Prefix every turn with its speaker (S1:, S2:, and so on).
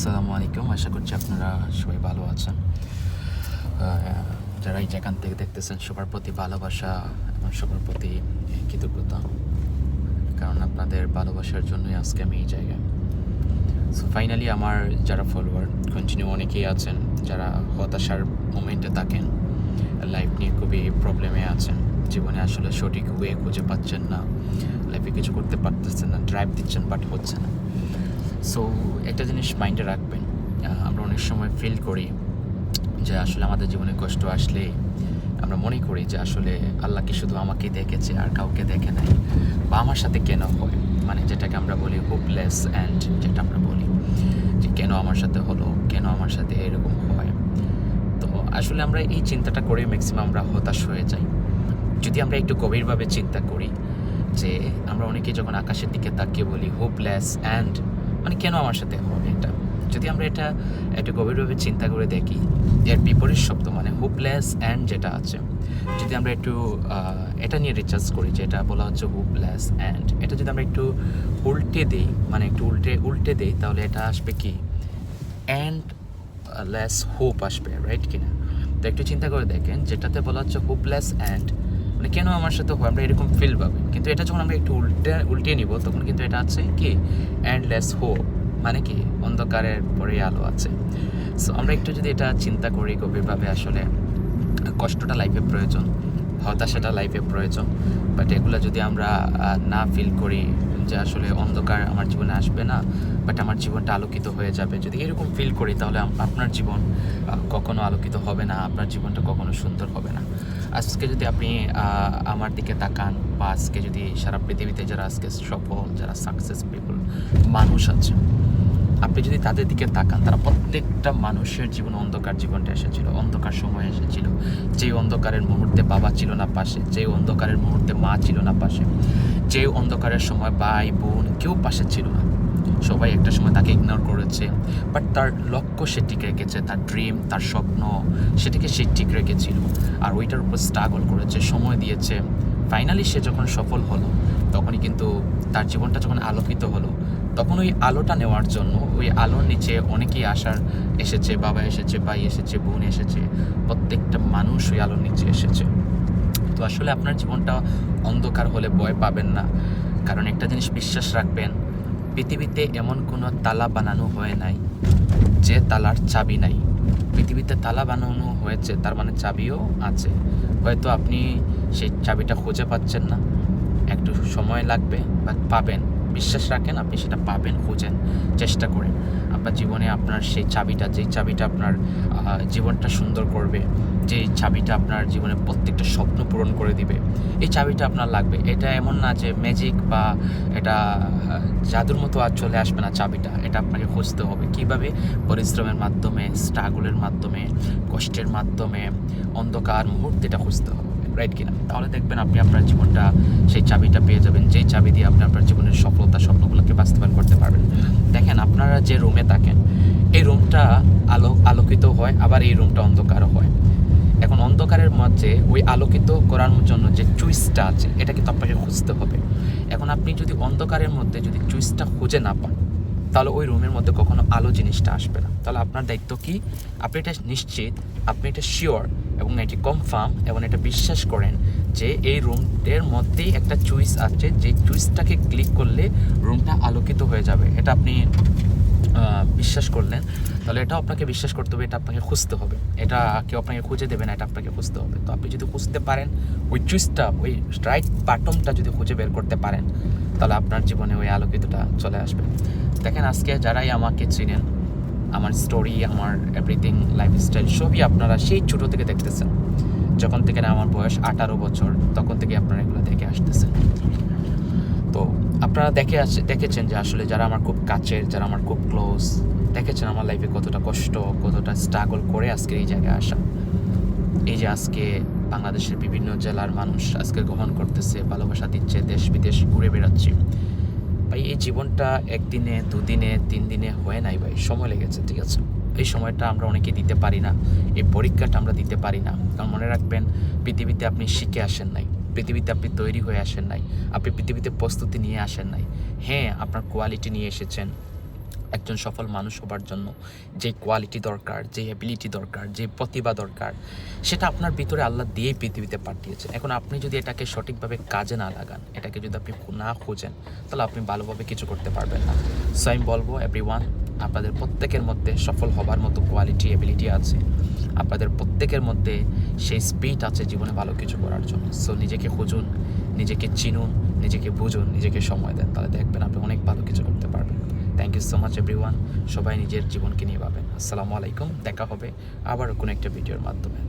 S1: আসসালামু আলাইকুম। আশা করছি আপনারা সবাই ভালো আছেন। যারা এই যেখান থেকে দেখতেছেন সবার প্রতি ভালোবাসা এবং সবার প্রতি কৃতজ্ঞতা, কারণ আপনাদের ভালোবাসার জন্যই আজকে আমি এই জায়গায়। সো ফাইনালি আমার যারা ফলোয়ার কন্টিনিউ অনেকেই আছেন, যারা হতাশার মোমেন্টে থাকেন, লাইফ নিয়ে খুবই প্রবলেমে আছেন, জীবনে আসলে সঠিক ওয়ে খুঁজে পাচ্ছেন না, লাইফে কিছু করতে পারতেছেন না, ড্রাইভ দিচ্ছেন বাট হচ্ছে না। সো একটা জিনিস মাইন্ডে রাখবেন, আমরা অনেক সময় ফিল করি যে আসলে আমাদের জীবনে কষ্ট আসলে আমরা মনে করি যে আসলে আল্লাহ কি শুধু আমাকে দেখেছে আর কাউকে দেখে নাই, বা আমার সাথে কেন হয়, মানে যেটাকে আমরা বলি হোপলেস অ্যান্ড, যেটা আমরা বলি যে কেন আমার সাথে হলো, কেন আমার সাথে এরকম হয়। তো আসলে আমরা এই চিন্তাটা করে ম্যাক্সিমাম আমরা হতাশ হয়ে যাই। যদি আমরা একটু গভীরভাবে চিন্তা করি যে আমরা অনেকেই যখন আকাশের দিকে তাকিয়ে বলি হোপলেস অ্যান্ড, মানে কেন আমার সাথে হবে এটা, যদি আমরা এটা একটু গভীরভাবে চিন্তা করে দেখি, এর বিপরীত শব্দ মানে হোপলেস অ্যান্ড যেটা আছে, যদি আমরা একটু এটা নিয়ে রিচার্জ করি যে এটা বলা হচ্ছে হোপলেস অ্যান্ড, এটা যদি আমরা একটু উল্টে দিই, মানে একটু উল্টে দিই, তাহলে এটা আসবে কি অ্যান্ড লেস হোপ আসবে, রাইট কিনা? তো একটু চিন্তা করে দেখেন, যেটাতে বলা হচ্ছে হোপলেস অ্যান্ড, মানে কেন আমার সাথে হয়, আমরা এরকম ফিল পাবে, কিন্তু এটা যখন আমরা একটু উল্টে নিব তখন কিন্তু এটা আছে কি অ্যান্ডলেস হোপ, মানে কি অন্ধকারের পরে আলো আছে। সো আমরা একটু যদি এটা চিন্তা করি গভীরভাবে, আসলে কষ্টটা লাইফে প্রয়োজন, হতাশাটা লাইফে প্রয়োজন, বাট এগুলো যদি আমরা না ফিল করি যে আসলে অন্ধকার আমার জীবনে আসবে না, বাট আমার জীবনটা আলোকিত হয়ে যাবে, যদি এরকম ফিল করি, তাহলে আপনার জীবন কখনো আলোকিত হবে না, আপনার জীবনটা কখনো সুন্দর হবে না। আজকে যদি আপনি আমার দিকে তাকান, বা আজকে যদি সারা পৃথিবীতে যারা আজকে সফল, যারা সাকসেস পিপল মানুষ আছে, আপনি যদি তাদের দিকে তাকান, তারা প্রত্যেকটা মানুষের জীবনে অন্ধকার জীবনটা এসেছিল, অন্ধকার সময় এসেছিল, যেই অন্ধকারের মুহূর্তে বাবা ছিল না পাশে, যেই অন্ধকারের মুহূর্তে মা ছিল না পাশে, যেই অন্ধকারের সময় ভাই বোন কেউ পাশে ছিল না, সবাই একটা সময় তাকে ইগনোর করেছে, বাট তার লক্ষ্য সে ঠিক রেখেছে, তার ড্রিম, তার স্বপ্ন, সেটাকে সে ঠিক রেখেছিল, আর ওইটার উপর স্ট্রাগল করেছে, সময় দিয়েছে। ফাইনালি সে যখন সফল হলো, তখনই কিন্তু তার জীবনটা যখন আলোকিত হলো, তখন ওই আলোটা নেওয়ার জন্য ওই আলোর নিচে অনেকেই এসেছে, বাবা এসেছে, ভাই এসেছে, বোন এসেছে, প্রত্যেকটা মানুষ ওই আলোর নিচে এসেছে। তো আসলে আপনার জীবনটা অন্ধকার হলে ভয় পাবেন না, কারণ একটা জিনিস বিশ্বাস রাখবেন, পৃথিবীতে এমন কোনো তালা বানানো হয় নাই যে তালার চাবি নাই। পৃথিবীতে তালা বানানো হয়েছে, তার মানে চাবিও আছে। হয়তো আপনি সেই চাবিটা খুঁজে পাচ্ছেন না, একটু সময় লাগবে, বা পাবেন। বিশ্বাস রাখেন, আপনি সেটা পাবেন, খুঁজেন, চেষ্টা করেন। আপনার জীবনে আপনার সেই চাবিটা, যেই চাবিটা আপনার জীবনটা সুন্দর করবে, যেই চাবিটা আপনার জীবনে প্রত্যেকটা স্বপ্ন পূরণ করে দিবে, এই চাবিটা আপনার লাগবে। এটা এমন না যে ম্যাজিক বা এটা জাদুর মতো আর চলে আসবে না চাবিটা, এটা আপনাকে খুঁজতে হবে। কীভাবে? পরিশ্রমের মাধ্যমে, স্ট্রাগলের মাধ্যমে, কষ্টের মাধ্যমে, অন্ধকার মুহূর্তেটা খুঁজতে হবে, রাইট কিনা? তাহলে দেখবেন আপনি আপনার জীবনটা, সেই চাবিটা পেয়ে যাবেন, যেই চাবি দিয়ে আপনি আপনার জীবনের স্বপ্নগুলোকে বাস্তবায়ন করতে পারবেন। দেখেন, আপনারা যে রুমে থাকেন, এই রুমটা আলোকিত হয়, আবার এই রুমটা অন্ধকারও হয়। এখন অন্ধকারের মধ্যে ওই আলোকিত করার জন্য যে চুইসটা আছে, এটা কিন্তু আপনাকে খুঁজতে হবে। এখন আপনি যদি অন্ধকারের মধ্যে যদি চুইসটা খুঁজে না পান, তাহলে ওই রুমের মধ্যে কখনো আলো জিনিসটা আসবে না। তাহলে আপনার দায়িত্ব কি? আপনি এটা নিশ্চিত, আপনি এটা শিওর এবং এটি কনফার্ম এবং এটা বিশ্বাস করেন যে এই রুমটার মধ্যেই একটা চুইস আছে, যে চুইসটাকে ক্লিক করলে রুমটা আলোকিত হয়ে যাবে। এটা আপনি বিশ্বাস করলেন, তাহলে এটাও আপনাকে বিশ্বাস করতে হবে, এটা আপনাকে খুঁজতে হবে। এটা কেউ আপনাকে খুঁজে দেবে না, এটা আপনাকে খুঁজতে হবে। তো আপনি যদি খুঁজতে পারেন, ওই চুইসটা, ওই রাইট বাটনটা যদি খুঁজে বের করতে পারেন, তাহলে আপনার জীবনে ওই আলোকিতটা চলে আসবে। দেখেন, আজকে যারাই আমাকে চিনেন, আমার স্টোরি, আমার এভরিথিং, লাইফস্টাইল সবই আপনারা সেই ছোটো থেকে দেখতেছেন। যখন থেকে আমার বয়স 18 বছর, তখন থেকে আপনারা এগুলো দেখে আসতেছেন। তো আপনারা দেখেছেন যে আসলে যারা আমার খুব কাছের, যারা আমার খুব ক্লোজ, দেখেছেন আমার লাইফে কতটা কষ্ট, কতটা স্ট্রাগল করে আজকে এই জায়গায় আসা। এই যে আজকে বাংলাদেশের বিভিন্ন জেলার মানুষ আজকে গ্রহণ করতেছে, ভালোবাসা দিচ্ছে, দেশ বিদেশ ঘুরে বেড়াচ্ছি। ভাই, এই জীবনটা একদিনে, দুদিনে, 3 দিনে হয়ে নাই ভাই, সময় লেগেছে, ঠিক আছে? এই সময়টা আমরা অনেকে দিতে পারি না, এই পরীক্ষাটা আমরা দিতে পারি না। কারণ মনে রাখবেন, পৃথিবীতে আপনি শিখে আসেন নাই, পৃথিবীতে আপনি তৈরি হয়ে আসেন নাই, আপনি পৃথিবীতে প্রস্তুতি নিয়ে আসেন নাই। হ্যাঁ, আপনার কোয়ালিটি নিয়ে এসেছেন, একজন সফল মানুষ হবার জন্য যে কোয়ালিটি দরকার, যে অ্যাবিলিটি দরকার, যে প্রতিভা দরকার, সেটা আপনার ভিতরে আল্লাহ দিয়েই পৃথিবীতে পাঠিয়েছেন। এখন আপনি যদি এটাকে সঠিকভাবে কাজে না লাগান, এটাকে যদি আপনি না খুঁজেন, তাহলে আপনি ভালোভাবে কিছু করতে পারবেন না। সো আমি বলবো এভরিওয়ান, আপনাদের প্রত্যেকের মধ্যে সফল হবার মতো কোয়ালিটি অ্যাবিলিটি আছে, আপনাদের প্রত্যেকের মধ্যে সেই স্পিড আছে জীবনে ভালো কিছু করার জন্য। সো নিজেকে খুঁজুন, নিজেকে চিনুন, নিজেকে বুঝুন, নিজেকে সময় দেন, তাহলে দেখবেন আপনি অনেক ভালো কিছু করতে পারবেন। Thank you so much everyone. সবাই নিজের জীবনকে নিয়ে ভাবেন। আসসালামু আলাইকুম। দেখা হবে আবারও কোনো একটা ভিডিওর মাধ্যমে।